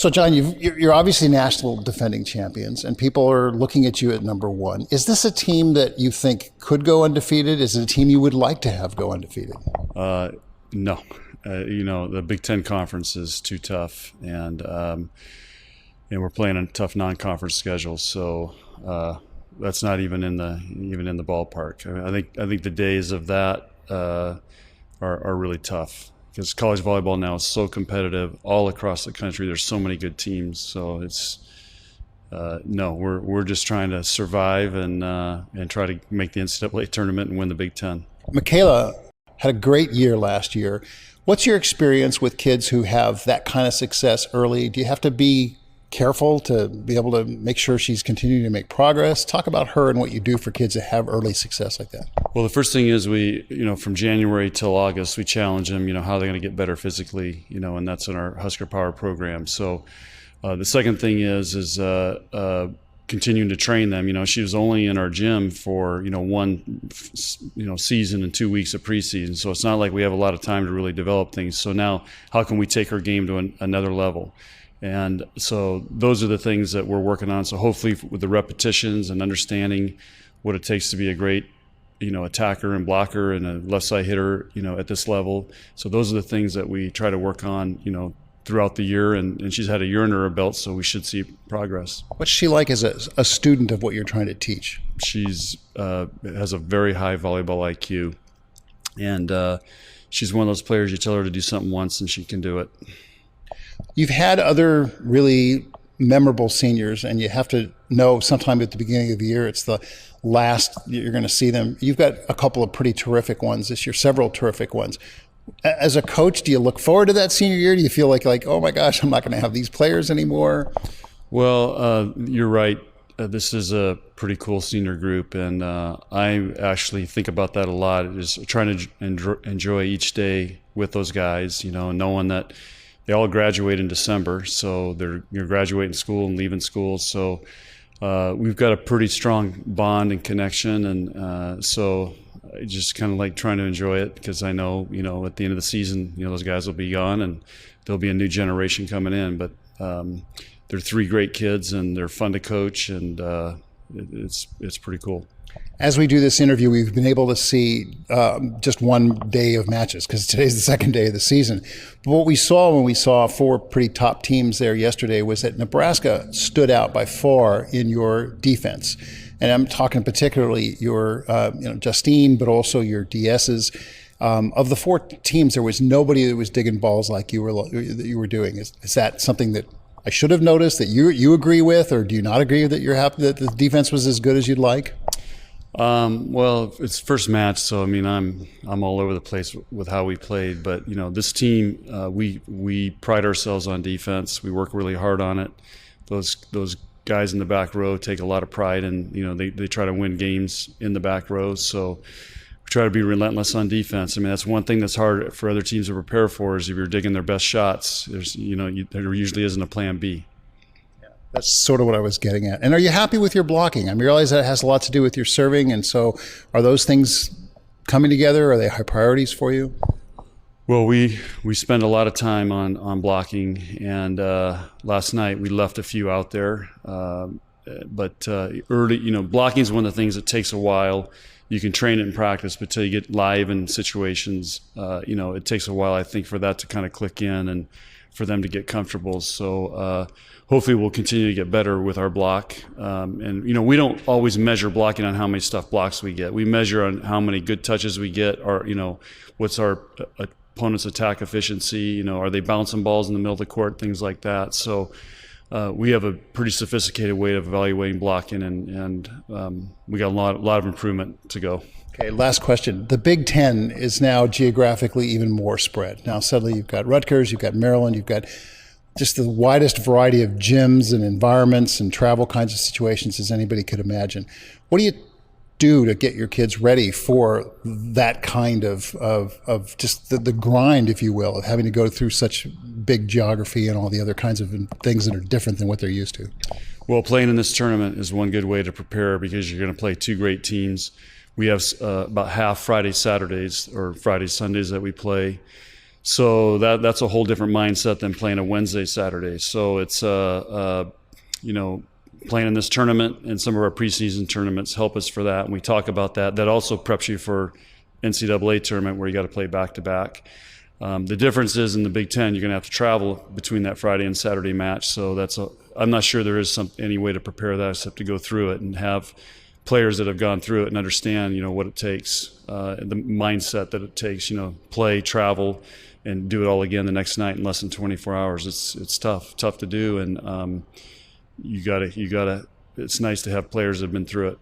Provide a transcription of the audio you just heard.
So, John, you're obviously national defending champions, and people are looking at you at number one. Is this a team that you think could go undefeated? Is it a team you would like to have go undefeated? No. The Big Ten conference is too tough, and we're playing a tough non-conference schedule. So that's not even in the ballpark. I think the days of that are really tough. Because college volleyball now is so competitive all across the country. There's so many good teams. So it's no, we're just trying to survive and try to make the NCAA tournament and win the Big Ten. Michaela had a great year last year. What's your experience with kids who have that kind of success early? Do you have to be careful to be able to make sure she's continuing to make progress? Talk about her and what you do for kids that have early success like that. Well, the first thing is we, from January till August, we challenge them, how they're going to get better physically, and that's in our Husker Power program. So the second thing is continuing to train them. She was only in our gym for, one, season and 2 weeks of preseason. So it's not like we have a lot of time to really develop things. So now how can we take her game to another level? And so those are the things that we're working on. So hopefully with the repetitions and understanding what it takes to be a great, attacker and blocker and a left side hitter, at this level. So those are the things that we try to work on, throughout the year. And she's had a year under her belt, so we should see progress. What's she like as a student of what you're trying to teach? She's has a very high volleyball IQ. And she's one of those players you tell her to do something once and she can do it. You've had other really memorable seniors, and you have to know sometime at the beginning of the year, it's the last you're going to see them. You've got a couple of pretty terrific ones this year, several terrific ones. As a coach, do you look forward to that senior year? Do you feel like, oh my gosh, I'm not going to have these players anymore? Well, you're right. This is a pretty cool senior group, and I actually think about that a lot, is trying to enjoy each day with those guys, knowing that they all graduate in December, so they're graduating school and leaving school. So we've got a pretty strong bond and connection, and so I just kind of like trying to enjoy it, because I know, at the end of the season, those guys will be gone and there'll be a new generation coming in. But they're three great kids, and they're fun to coach, and it's pretty cool. As we do this interview, we've been able to see just one day of matches, because today's the second day of the season. But what we saw when we saw four pretty top teams there yesterday was that Nebraska stood out by far in your defense. And I'm talking particularly your Justine, but also your DSs. Of the four teams, there was nobody that was digging balls like you were doing. Is that something that I should have noticed, that you agree with, or do you not agree that you're happy that the defense was as good as you'd like? Well, it's first match, so I'm all over the place with how we played. But this team, we pride ourselves on defense. We work really hard on it. Those guys in the back row take a lot of pride, and they try to win games in the back row. So we try to be relentless on defense. That's one thing that's hard for other teams to prepare for, is if you're digging their best shots, there usually isn't a plan B. That's sort of what I was getting at. And are you happy with your blocking? I realize that has a lot to do with your serving, and so are those things coming together? Are they high priorities for you? Well, we spend a lot of time on blocking, and last night we left a few out there. But early, blocking is one of the things that takes a while. You can train it in practice, but till you get live in situations, it takes a while, I think, for that to kind of click in and for them to get comfortable. So hopefully we'll continue to get better with our block. And we don't always measure blocking on how many stuff blocks we get. We measure on how many good touches we get, or what's our opponent's attack efficiency. Are they bouncing balls in the middle of the court, things like that. So we have a pretty sophisticated way of evaluating blocking, and we got a lot of improvement to go. Okay, last question. The Big Ten is now geographically even more spread. Now suddenly you've got Rutgers, you've got Maryland, you've got just the widest variety of gyms and environments and travel kinds of situations as anybody could imagine. What do you do to get your kids ready for that kind of just the grind, if you will, of having to go through such big geography and all the other kinds of things that are different than what they're used to? Well, playing in this tournament is one good way to prepare, because you're going to play two great teams. We have about half Fridays, Saturdays, or Fridays, Sundays that we play. So that's a whole different mindset than playing a Wednesday, Saturday. So it's playing in this tournament and some of our preseason tournaments help us for that. And we talk about that. That also preps you for NCAA tournament where you got to play back to back. The difference is in the Big Ten, you're going to have to travel between that Friday and Saturday match. So I'm not sure there is any way to prepare that except to go through it and have players that have gone through it and understand, what it takes, the mindset that it takes, play, travel, and do it all again the next night in less than 24 hours. It's tough to do. And you gotta, it's nice to have players that have been through it.